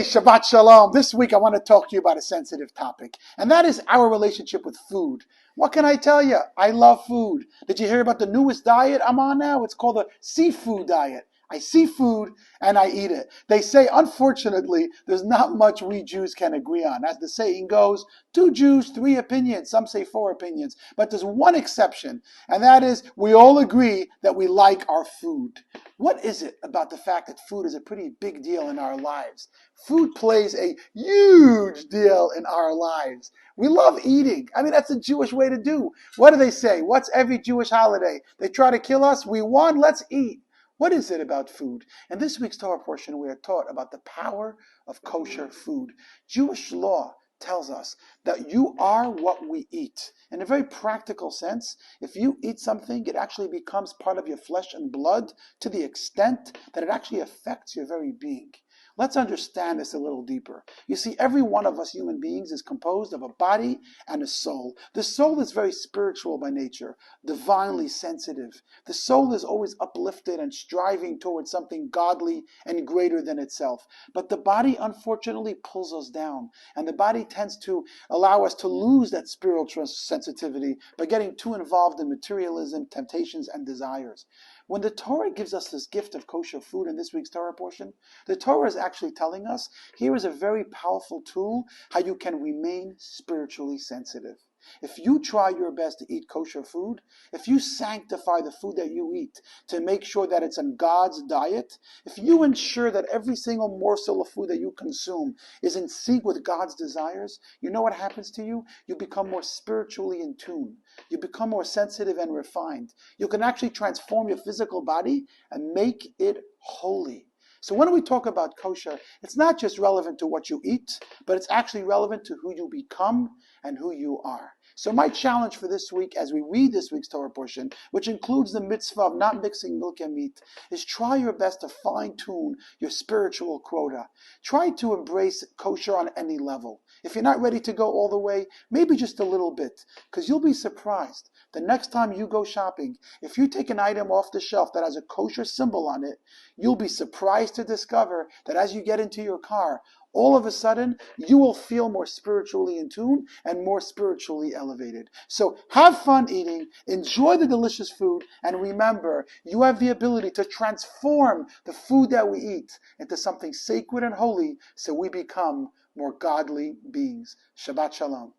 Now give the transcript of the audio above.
Shabbat Shalom. This week I want to talk to you about a sensitive topic, and that is our relationship with food. What can I tell you? I love food. Did you hear about the newest diet I'm on now? It's called the seafood diet. I see food and I eat it. They say, unfortunately, there's not much we Jews can agree on. As the saying goes, 2 Jews, 3 opinions. Some say 4 opinions. But there's one exception, and that is we all agree that we like our food. What is it about the fact that food is a pretty big deal in our lives? Food plays a huge deal in our lives. We love eating. I mean, that's a Jewish way to do. What do they say? What's every Jewish holiday? They try to kill us. We won. Let's eat. What is it about food? In this week's Torah portion, we are taught about the power of kosher food. Jewish law tells us that you are what we eat. In a very practical sense, if you eat something, it actually becomes part of your flesh and blood to the extent that it actually affects your very being. Let's understand this a little deeper. You see, every one of us human beings is composed of a body and a soul. The soul is very spiritual by nature, divinely sensitive. The soul is always uplifted and striving towards something godly and greater than itself. But the body, unfortunately, pulls us down. And the body tends to allow us to lose that spiritual sensitivity by getting too involved in materialism, temptations, and desires. When the Torah gives us this gift of kosher food in this week's Torah portion, the Torah is actually telling us here is a very powerful tool how you can remain spiritually sensitive. If you try your best to eat kosher food, if you sanctify the food that you eat to make sure that it's on God's diet, if you ensure that every single morsel of food that you consume is in sync with God's desires, you know what happens to you? You become more spiritually in tune. You become more sensitive and refined. You can actually transform your physical body and make it holy. So when we talk about kosher, it's not just relevant to what you eat, but it's actually relevant to who you become and who you are. So my challenge for this week, as we read this week's Torah portion, which includes the mitzvah of not mixing milk and meat, is try your best to fine-tune your spiritual quota. Try to embrace kosher on any level. If you're not ready to go all the way, maybe just a little bit, because you'll be surprised. The next time you go shopping, if you take an item off the shelf that has a kosher symbol on it, you'll be surprised to discover that as you get into your car, all of a sudden, you will feel more spiritually in tune and more spiritually elevated. So have fun eating, enjoy the delicious food, and remember, you have the ability to transform the food that we eat into something sacred and holy so we become more godly beings. Shabbat Shalom.